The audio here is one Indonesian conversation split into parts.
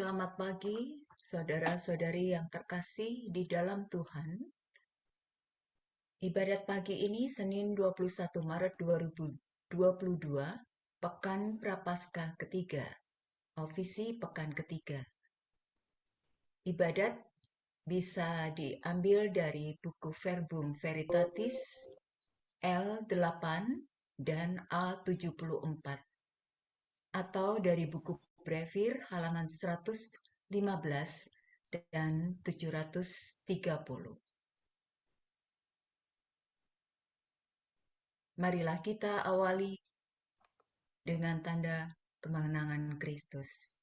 Selamat pagi, saudara-saudari yang terkasih di dalam Tuhan. Ibadat pagi ini Senin 21 Maret 2022, Pekan Prapaskah ketiga, Ofisi Pekan ketiga. Ibadat bisa diambil dari buku Verbum Veritatis L8 dan A74 atau dari buku Brevir halaman 115 dan 730. Marilah kita awali dengan tanda kemenangan Kristus.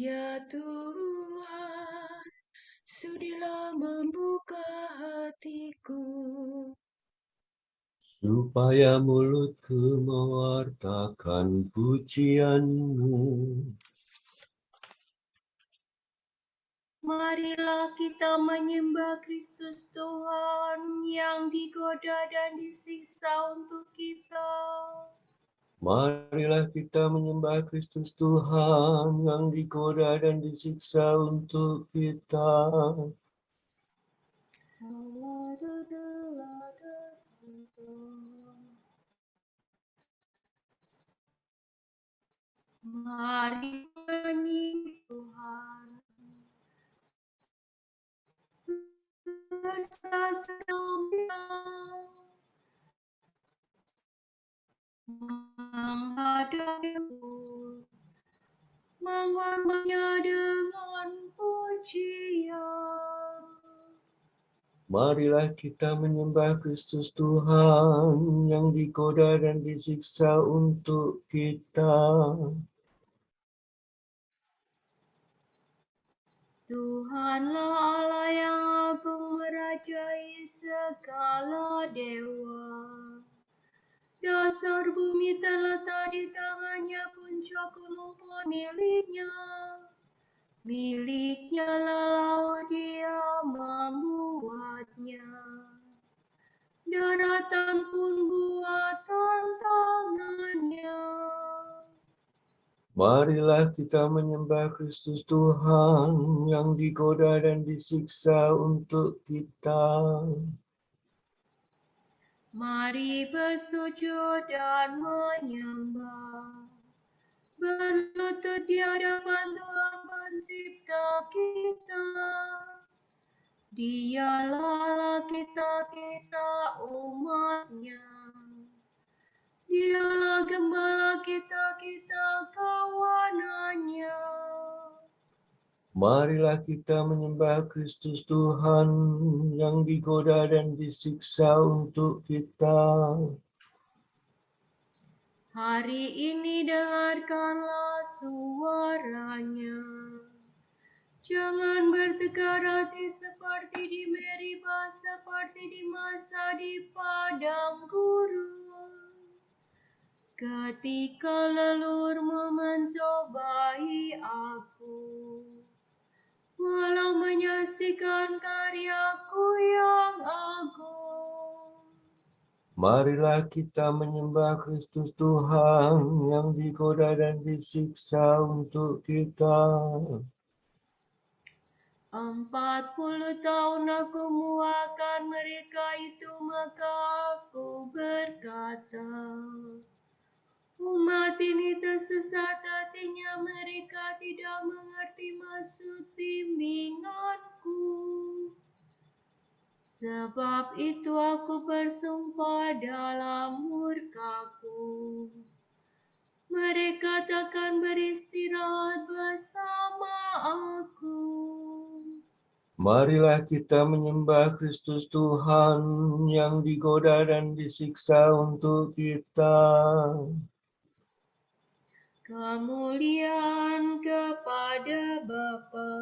Ya Tuhan, sudilah membuka hatiku, supaya mulutku mewartakan pujian-Mu. Marilah kita menyembah Kristus Tuhan yang digoda dan disiksa untuk kita. Marilah kita menyembah Kristus Tuhan yang digoda dan disiksa untuk kita. Mari menyanyi Tuhan bersenang-senang menghadapi-Mu, menghormatinya dengan pujian. Marilah kita menyembah Kristus Tuhan yang digoda dan disiksa untuk kita. Tuhanlah Allah yang agung merajai segala dewa. Dasar bumi terletak di tangannya, puncak gunung pun miliknya. Miliknya laut, Dia membuatnya. Daratan pun buatan tangannya. Marilah kita menyembah Kristus Tuhan yang digoda dan disiksa untuk kita. Mari bersujud dan menyembah, berlutut di hadapan Tuhan Pencipta kita. Dialah Allah kita, kita umat-Nya. Dialah gembala kita, kita kawanan-Nya. Marilah kita menyembah Kristus Tuhan yang digoda dan disiksa untuk kita. Hari ini dengarkanlah suara-Nya. Jangan bertegar hati seperti di Meribah, seperti di masa di padang gurun. Ketika lelurmu mencobai aku, walau menyaksikan karyaku yang agung. Marilah kita menyembah Kristus Tuhan yang digoda dan disiksa untuk kita. 40 tahun aku muakan mereka itu, maka aku berkata, umat ini tersesat hatinya, mereka tidak mengerti maksud bimbinganku. Sebab itu aku bersumpah dalam murkaku, mereka takkan beristirahat bersama aku. Marilah kita menyembah Kristus Tuhan yang digoda dan disiksa untuk kita. Kemuliaan kepada Bapa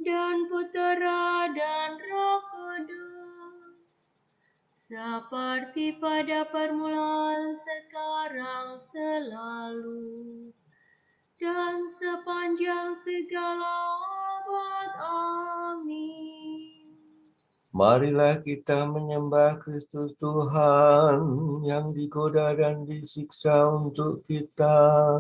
dan Putera dan Roh Kudus, seperti pada permulaan, sekarang, selalu, dan sepanjang segala abad. Amin. Marilah kita menyembah Kristus Tuhan yang digoda dan disiksa untuk kita.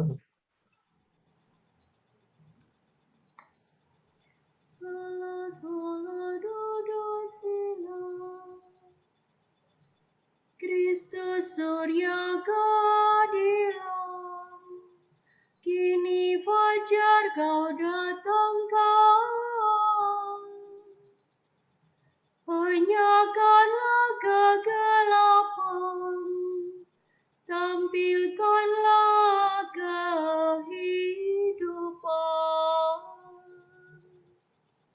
Kristus surya keadilan, kini fajar kau datangkan. Henyakanlah kegelapan, tampilkanlah kehidupan.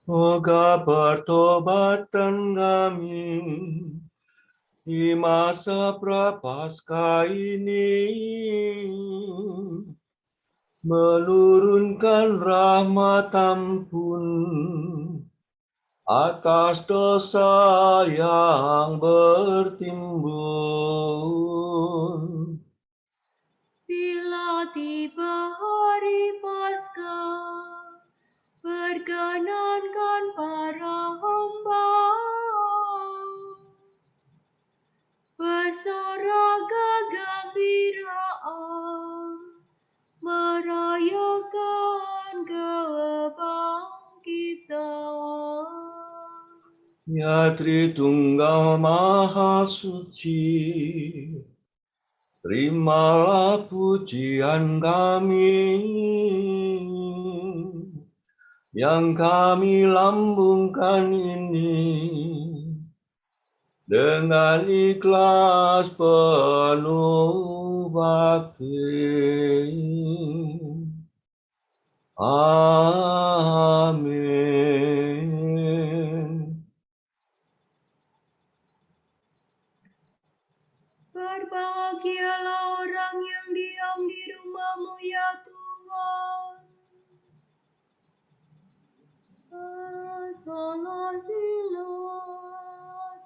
Semoga pertobatan kami di masa prapaskah ini menurunkan rahmat ampun atas dosa yang bertimbun. Bila tiba hari Paskah, perkenankan para hamba bersorak kegembiraan, merayakan kebangkitan. Ya Tritunggal Maha Suci, terimalah pujian kami yang kami lambungkan ini dengan ikhlas penuh bakti. Amin. Berbahagialah orang yang diam di rumah-Mu, ya Tuhan.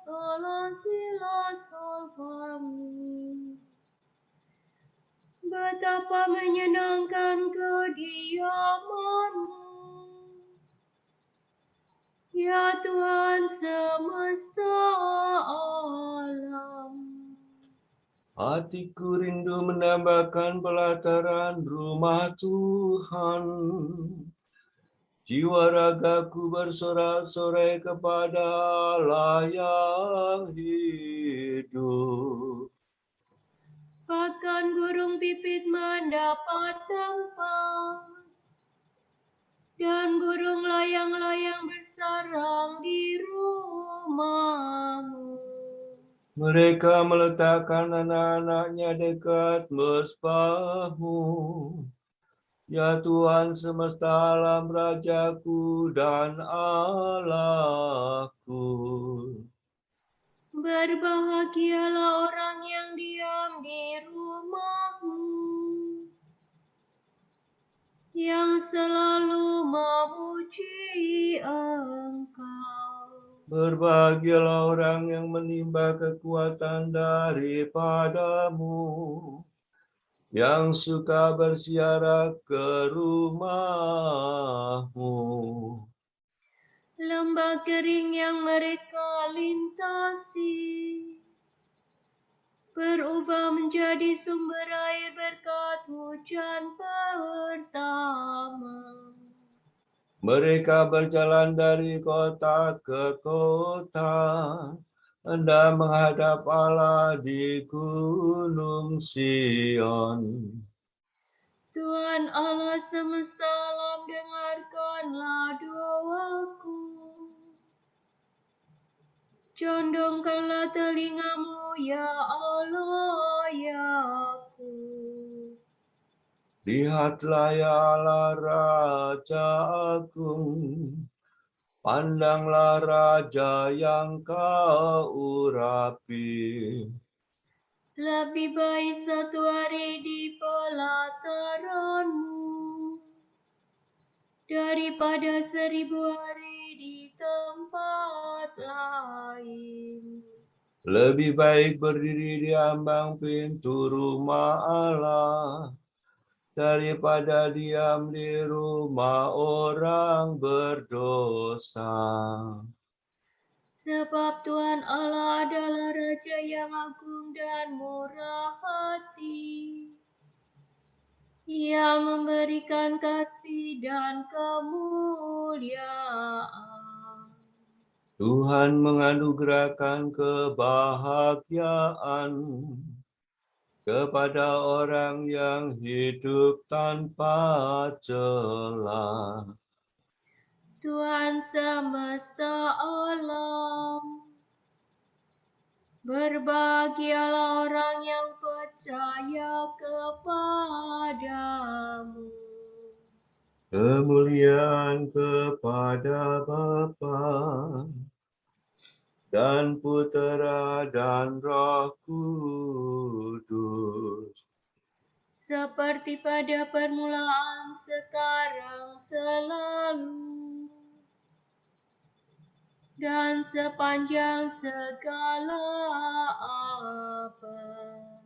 Sola sila salvamu. Betapa menyenangkan kediaman-Mu, ya Tuhan semesta alam. Hatiku rindu menambahkan pelataran rumah Tuhan. Jiwa ragaku bersorak-sorai kepada Allah yang hidup. Bahkan burung pipit mendapat tempat, dan burung layang-layang bersarang di rumah-Mu. Mereka meletakkan anak-anaknya dekat mezbah-Mu. Ya Tuhan semesta alam, Rajaku dan Allahku. Berbahagialah orang yang diam di rumah-Mu, yang selalu memuji Engkau. Berbahagialah orang yang menimba kekuatan daripada-Mu, yang suka berziarah ke rumah-Mu. Lembah kering yang mereka lintasi berubah menjadi sumber air berkat hujan pertama. Mereka berjalan dari kota ke kota, hendak menghadap Allah di Gunung Sion. Tuhan Allah semesta alam, dengarkanlah doaku. Condongkanlah telinga-Mu, ya Allah, ya aku. Lihatlah ya Allah Raja Agung, pandanglah Raja yang Kau urapi. Lebih baik satu hari di pelataran-Mu daripada 1000 hari di tempat lain. Lebih baik berdiri di ambang pintu rumah Allah daripada diam di rumah orang berdosa. Sebab Tuhan Allah adalah Raja yang agung dan murah hati, yang memberikan kasih dan kemuliaan. Tuhan menganugerahkan kebahagiaan kepada orang yang hidup tanpa celah. Tuhan semesta alam, berbahagialah orang yang percaya kepadamu. Kemuliaan kepada Bapa dan Putera dan Roh Kudus. Seperti pada permulaan, sekarang, selalu, dan sepanjang segala abad.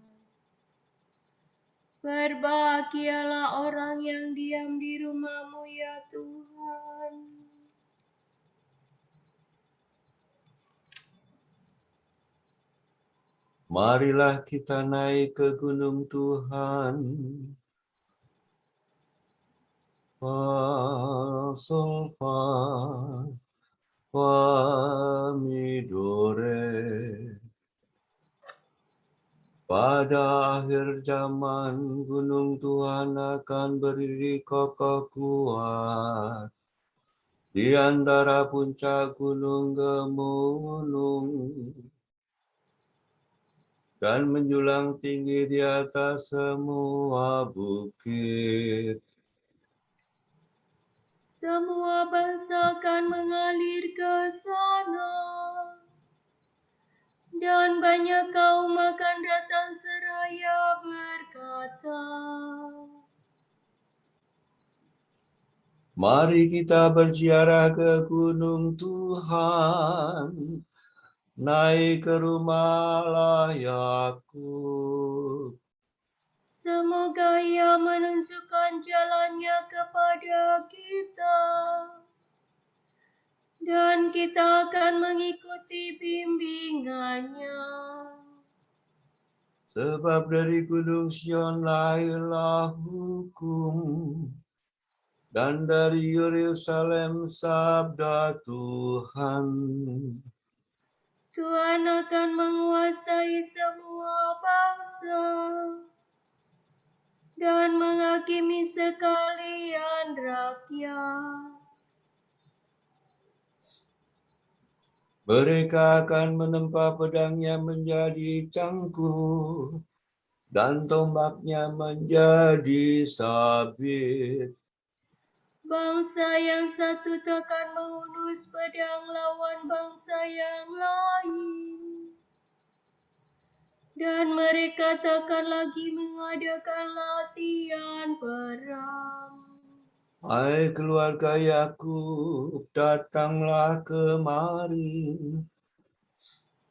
Berbahagialah orang yang diam di rumah-Mu, ya Tuhan. Marilah kita naik ke gunung Tuhan. Fa, sol, fa, mi, do, re. Pada akhir zaman, gunung Tuhan akan berdiri kokoh kuat di antara puncak gunung gemunung dan menjulang tinggi di atas semua bukit. Semua bangsa akan mengalir ke sana, dan banyak kaum akan datang seraya berkata, Mari kita berziarah ke gunung Tuhan, naik ke rumah Allah Yakub. semoga Ia menunjukkan jalannya kepada kita, dan kita akan mengikuti bimbingannya. Sebab dari gunung Sion lahirlah hukum, dan dari Yerusalem sabda Tuhan. Tuhan akan menguasai semua bangsa dan menghakimi sekalian rakyat. Mereka akan menempa pedangnya menjadi cangkul, dan tombaknya menjadi sabit. Bangsa yang satu takkan menghunus pedang lawan bangsa yang lain, dan mereka takkan lagi mengadakan latihan perang. Hai keluarga Yakub, datanglah kemari.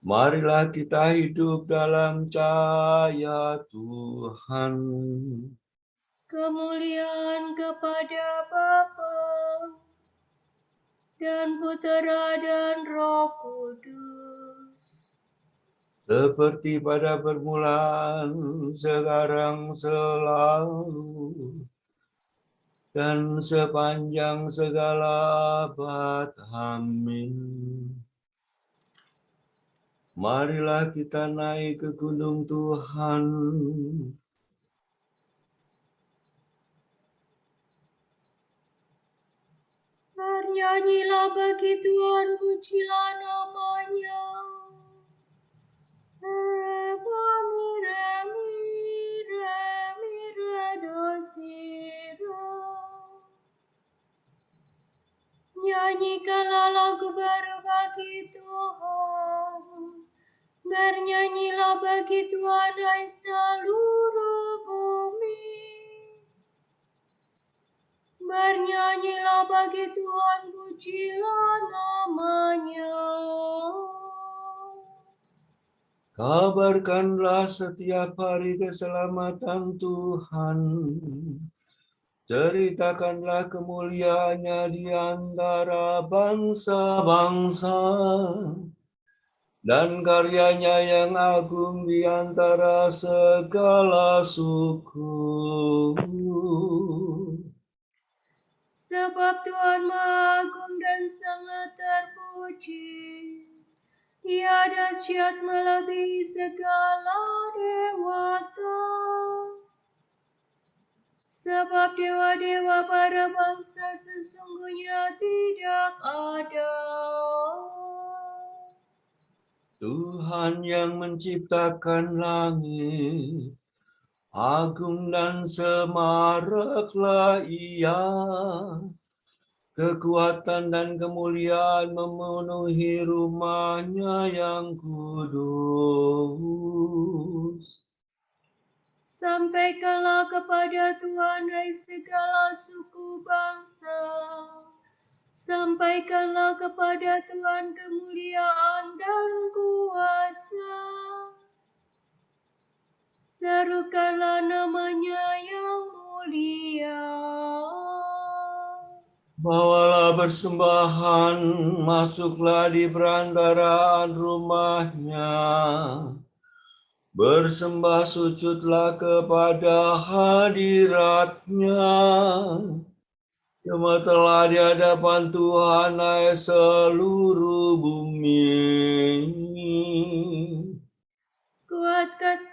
Marilah kita hidup dalam cahaya Tuhan. Kemuliaan kepada Bapa dan Putera dan Roh Kudus, Seperti pada permulaan, sekarang, selalu, dan sepanjang segala abad. Amin. Marilah kita naik ke gunung Tuhan. bernyanyilah bagi Tuhan, pujilah namanya. Re, mi, re, mi, re, mi, re, do, si, do. Nyanyikanlah lagu baru bagi Tuhan. Bernyanyilah bagi Tuhan, hai seluruh bumi. Bernyanyilah bagi Tuhan, pujilah namanya. Kabarkanlah setiap hari keselamatan Tuhan. Ceritakanlah kemuliaannya di antara bangsa-bangsa. Dan karyanya yang agung di antara segala suku. Sebab Tuhan Maha Agung dan sangat terpuji. Ia dahsyat melebihi segala dewata. Sebab dewa-dewa para bangsa sesungguhnya tidak ada. Tuhan yang menciptakan langit, agung dan semaraklah Ia. Kekuatan dan kemuliaan memenuhi rumahnya yang kudus. Sampaikanlah kepada Tuhan hai segala suku bangsa. Sampaikanlah kepada Tuhan kemuliaan dan kuasa. Serukanlah namanya yang mulia. Bawalah persembahan, masuklah di perantaraan rumahnya. Bersembah sujudlah kepada hadiratnya. Cuma di hadapan Tuhan hai seluruh bumi.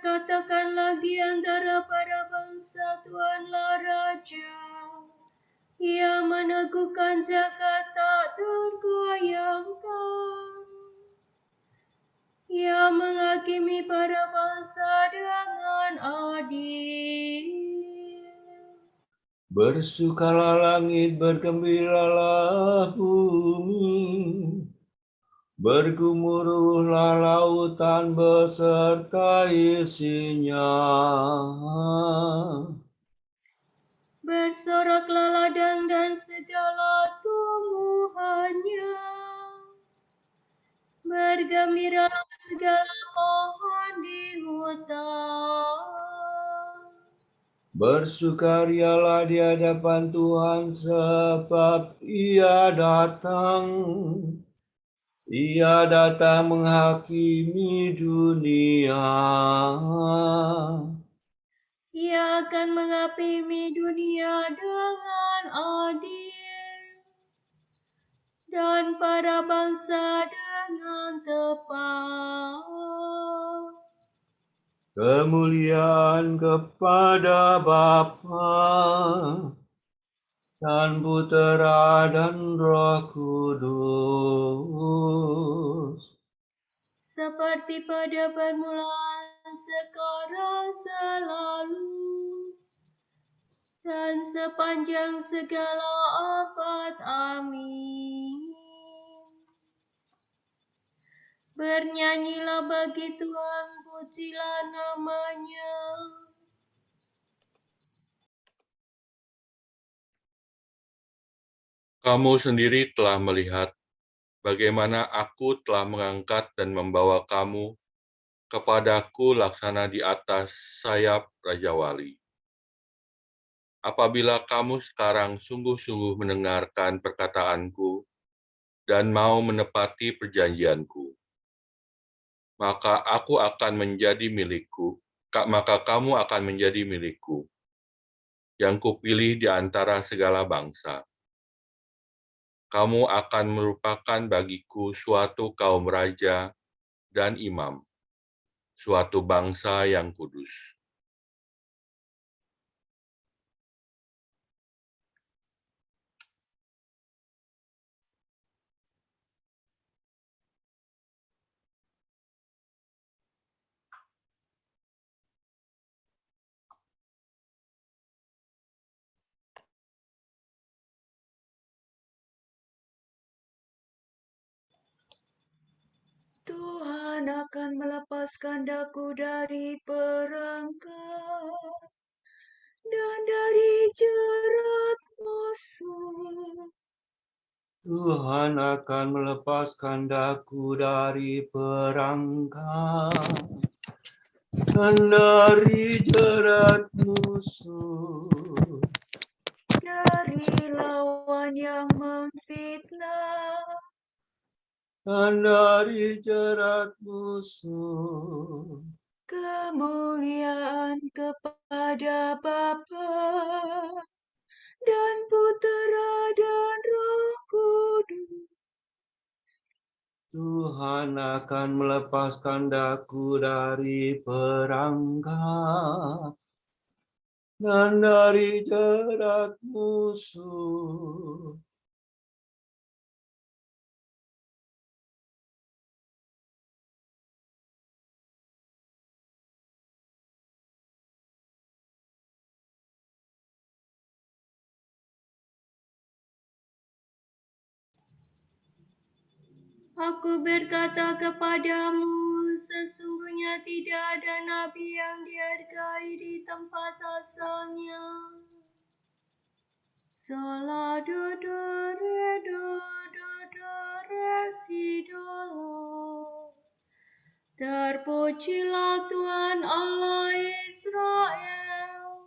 Katakanlah di antara para bangsa, Tuhanlah Raja. Ia meneguhkan jagat tak tergoyangkan. Ia menghakimi para bangsa dengan adil. Bersukalah langit, bergembiralah bumi. Bergemuruhlah lautan beserta isinya. Bersoraklah ladang dan segala tumbuhannya. Bergembiralah segala pohon di hutan. Bersukarialah di hadapan Tuhan sebab Ia datang. Ia datang menghakimi dunia. Ia akan menghakimi dunia dengan adil dan para bangsa dengan tepat. Kemuliaan kepada Bapa dan Putera dan Roh Kudus. Seperti pada permulaan, sekarang, selalu, dan sepanjang segala abad. Amin. Bernyanyilah bagi Tuhan, pujilah namanya. Kamu sendiri telah melihat bagaimana aku telah mengangkat dan membawa kamu kepadaku laksana di atas sayap Raja Wali. Apabila kamu sekarang sungguh-sungguh mendengarkan perkataanku dan mau menepati perjanjianku, maka aku akan menjadi milikku, maka kamu akan menjadi milikku, yang kupilih di antara segala bangsa. Kamu akan merupakan bagiku suatu kaum raja dan imam, suatu bangsa yang kudus. Tuhan akan melepaskan daku dari perangkap dan dari jerat musuh. Tuhan akan melepaskan daku dari perangkap dan dari jerat musuh. Dari lawan yang memfitnah, Dan dari jerat musuh. kemuliaan kepada Bapa dan Putera dan Roh Kudus. Tuhan akan melepaskan daku dari perangkap dan dari jerat musuh. Aku berkata kepadamu, sesungguhnya tidak ada nabi yang dihargai di tempat asalnya. Sola do do re do do do re si do lo. Terpujilah Tuhan Allah Israel,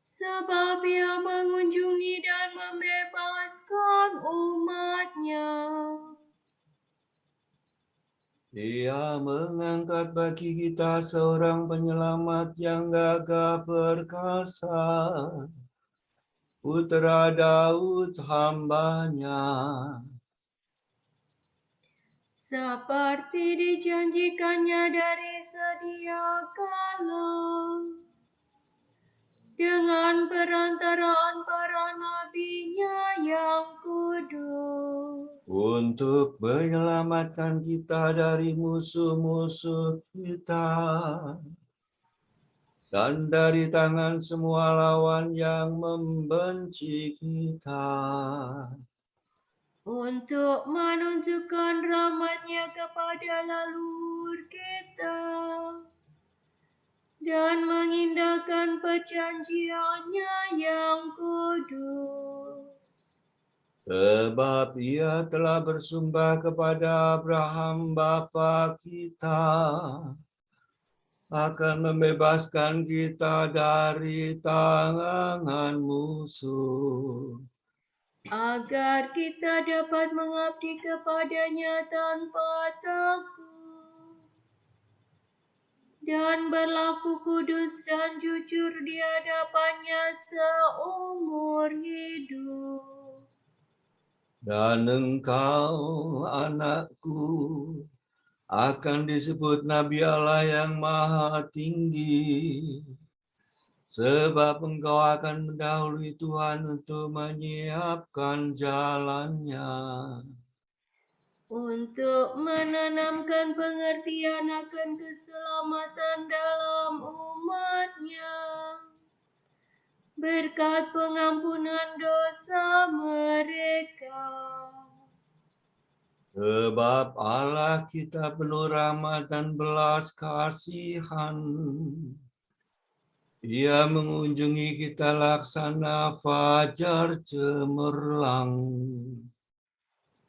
sebab Ia mengunjungi dan membebaskan umat-Nya. Dia mengangkat bagi kita seorang penyelamat yang gagah perkasa, Putra Daud hamba-Nya. Seperti dijanjikannya dari sedia kala, dengan perantaraan para nabi-Nya yang kudus. Untuk menyelamatkan kita dari musuh-musuh kita dan dari tangan semua lawan yang membenci kita. Untuk menunjukkan rahmat-Nya kepada leluhur kita dan mengindahkan perjanjian-Nya yang kudus. Sebab Ia telah bersumpah kepada Abraham bapa kita akan membebaskan kita dari tangan musuh, agar kita dapat mengabdi kepada-Nya tanpa takut dan berlaku kudus dan jujur di hadapan-Nya seumur hidup. dan engkau, anakku, akan disebut Nabi Allah yang Maha Tinggi, sebab engkau akan mendahului Tuhan untuk menyiapkan jalannya, untuk menanamkan pengertian akan keselamatan dalam umat-Nya, berkat pengampunan dosa mereka. Sebab Allah kita penuh rahmat dan belas kasihan. Ia mengunjungi kita laksana fajar cemerlang,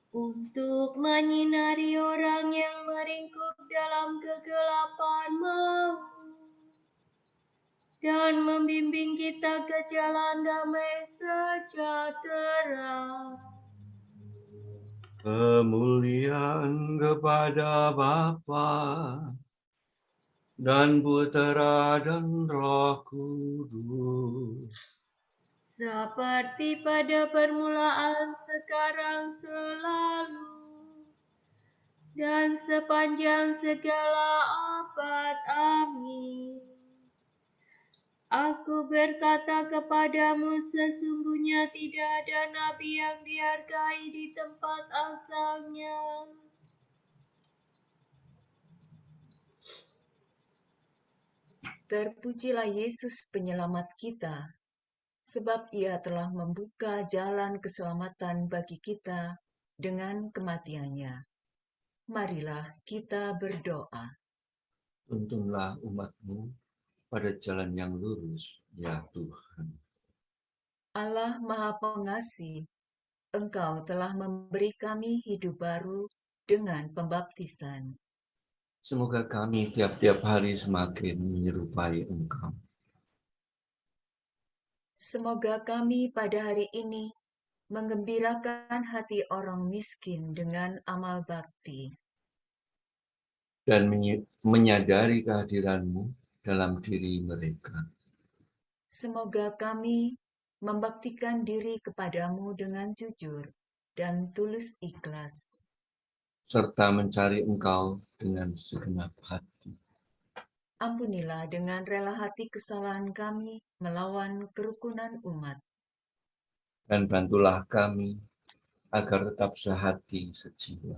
Untuk menyinari orang yang meringkuk dalam kegelapan maut dan membimbing kita ke jalan damai sejahtera. kemuliaan kepada Bapa dan Putera dan Roh Kudus, Seperti pada permulaan, sekarang, selalu, dan sepanjang segala abad. Amin. Aku berkata kepadamu, sesungguhnya tidak ada nabi yang dihargai di tempat asalnya. Terpujilah Yesus penyelamat kita, sebab Ia telah membuka jalan keselamatan bagi kita dengan kematian-Nya. Marilah kita berdoa. tuntunlah umat-Mu pada jalan yang lurus, ya Tuhan. Allah Maha Pengasih, Engkau telah memberi kami hidup baru dengan pembaptisan. Semoga kami tiap-tiap hari semakin menyerupai Engkau. Semoga kami pada hari ini menggembirakan hati orang miskin dengan amal bakti. Dan menyadari kehadiran-Mu dalam diri mereka. Semoga kami membaktikan diri kepadamu dengan jujur dan tulus ikhlas. Serta mencari Engkau dengan segenap hati. Ampunilah dengan rela hati kesalahan kami melawan kerukunan umat. Dan bantulah kami agar tetap sehati sejiwa.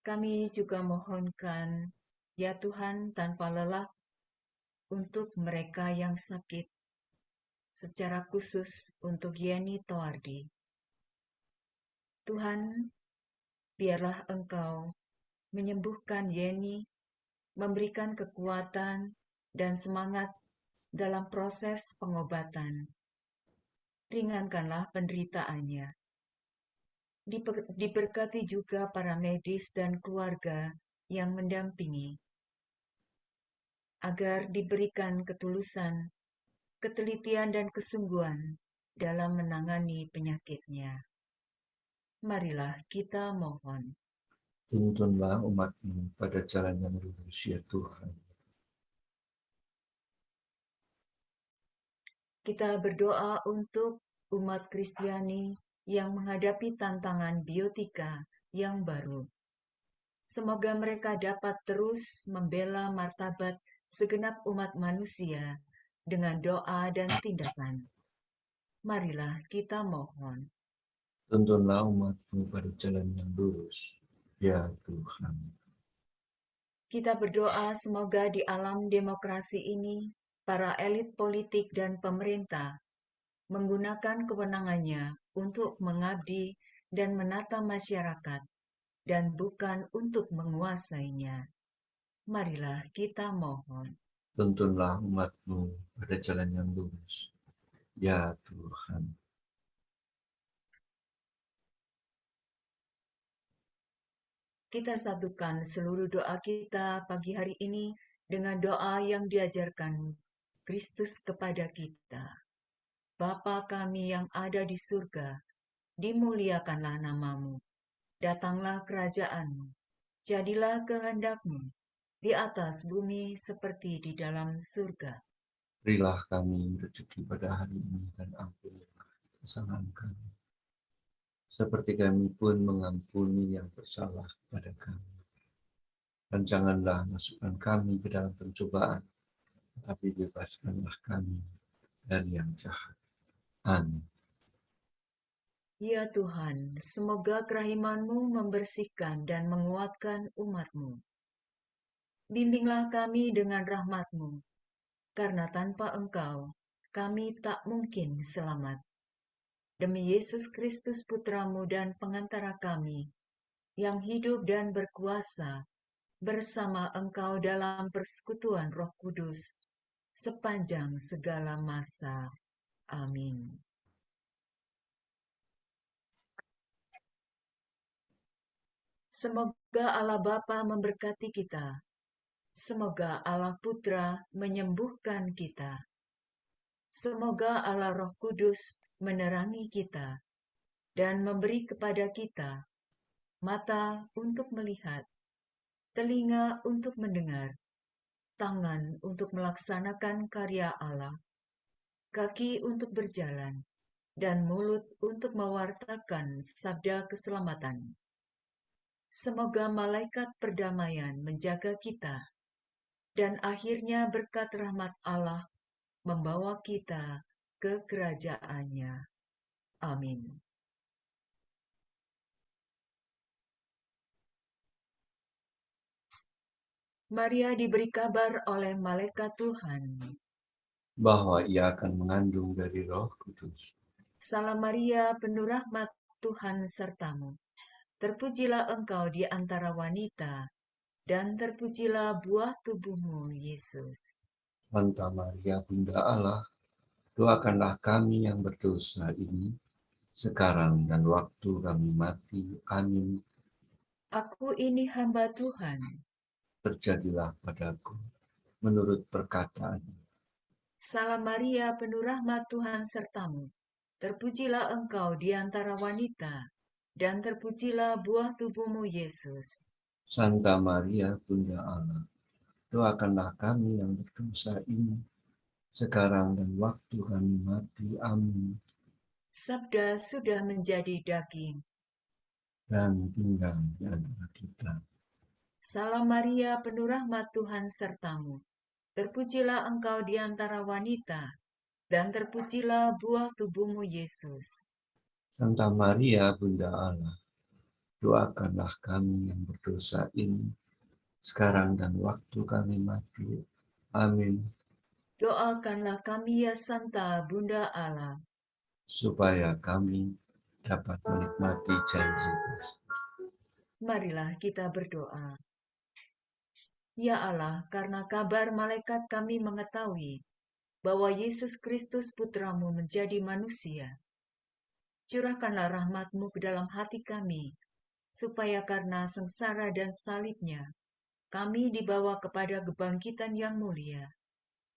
Kami juga mohonkan, ya Tuhan tanpa lelah, untuk mereka yang sakit, secara khusus untuk Yeni Toardi. Tuhan, biarlah Engkau menyembuhkan Yeni, memberikan kekuatan dan semangat dalam proses pengobatan. Ringankanlah penderitaannya. Diberkati juga para medis dan keluarga yang mendampingi, agar diberikan ketulusan, ketelitian dan kesungguhan dalam menangani penyakitnya. Marilah kita mohon. Tuntunlah umat-Mu pada jalan yang lurus, ya Tuhan. Kita berdoa untuk umat Kristiani yang menghadapi tantangan biotika yang baru. Semoga mereka dapat terus membela martabat segenap umat manusia dengan doa dan tindakan. Marilah kita mohon. Tuntunlah umat-Mu pada jalan yang lurus, ya Tuhan. Kita berdoa semoga di alam demokrasi ini, para elit politik dan pemerintah menggunakan kewenangannya untuk mengabdi dan menata masyarakat, dan bukan untuk menguasainya. Marilah kita mohon. Tuntunlah umat-Mu pada jalan yang lurus, ya Tuhan. Kita satukan seluruh doa kita pagi hari ini dengan doa yang diajarkan Kristus kepada kita. Bapa kami yang ada di surga, dimuliakanlah namamu. Datanglah kerajaanmu. Jadilah kehendak-Mu di atas bumi seperti di dalam surga. Berilah kami rezeki pada hari ini dan ampunilah kesalahan kami, seperti kami pun mengampuni yang bersalah kepada kami. Dan janganlah masukkan kami ke dalam pencobaan, tapi bebaskanlah kami dari yang jahat. Amin. Ya Tuhan, semoga kerahiman-Mu membersihkan dan menguatkan umat-Mu. Bimbinglah kami dengan rahmat-Mu, karena tanpa Engkau, kami tak mungkin selamat. Demi Yesus Kristus Putra-Mu dan pengantara kami, yang hidup dan berkuasa bersama Engkau dalam persekutuan Roh Kudus, sepanjang segala masa. Amin. Semoga Allah Bapa memberkati kita. Semoga Allah Putra menyembuhkan kita. Semoga Allah Roh Kudus menerangi kita dan memberi kepada kita mata untuk melihat, telinga untuk mendengar, tangan untuk melaksanakan karya Allah, kaki untuk berjalan, dan mulut untuk mewartakan sabda keselamatan. Semoga malaikat perdamaian menjaga kita, dan akhirnya berkat rahmat Allah membawa kita ke kerajaannya. Amin. Maria diberi kabar oleh malaikat Tuhan. Bahwa ia akan mengandung dari Roh Kudus. Salam Maria, penuh rahmat, Tuhan sertamu. Terpujilah engkau di antara wanita, dan terpujilah buah tubuhmu, Yesus. Santa Maria, Bunda Allah, Doakanlah kami yang berdosa ini, sekarang dan waktu kami mati. Amin. Aku ini hamba Tuhan. Terjadilah padaku menurut perkataan. Salam Maria, penuh rahmat Tuhan sertamu. Terpujilah engkau di antara wanita, dan terpujilah buah tubuhmu, Yesus. Santa Maria, Bunda Allah, doakanlah kami yang berdosa ini, sekarang dan waktu kami mati. Amin. Sabda sudah menjadi daging. Dan tinggal di antara kita. Salam Maria, penuh rahmat Tuhan sertamu. Terpujilah engkau di antara wanita, dan terpujilah buah tubuhmu, Yesus. Santa Maria, Bunda Allah, doakanlah kami yang berdosa ini, sekarang dan waktu kami mati. Amin. Doakanlah kami ya Santa Bunda Allah, Supaya kami dapat menikmati janji Kristus. marilah kita berdoa. Ya Allah, karena kabar malaikat kami mengetahui bahwa Yesus Kristus Putramu menjadi manusia. Curahkanlah rahmat-Mu ke dalam hati kami, supaya karena sengsara dan salibnya, kami dibawa kepada kebangkitan yang mulia,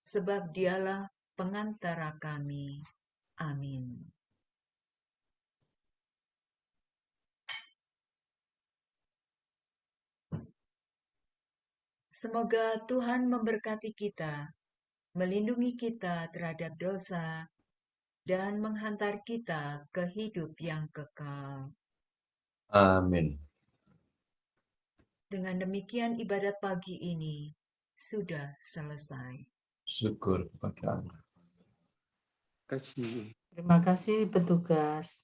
sebab Dialah pengantara kami. Amin. Semoga Tuhan memberkati kita, melindungi kita terhadap dosa, dan menghantar kita ke hidup yang kekal. Amin. Dengan demikian ibadat pagi ini sudah selesai. Syukur kepada Allah. Terima kasih. Terima kasih petugas.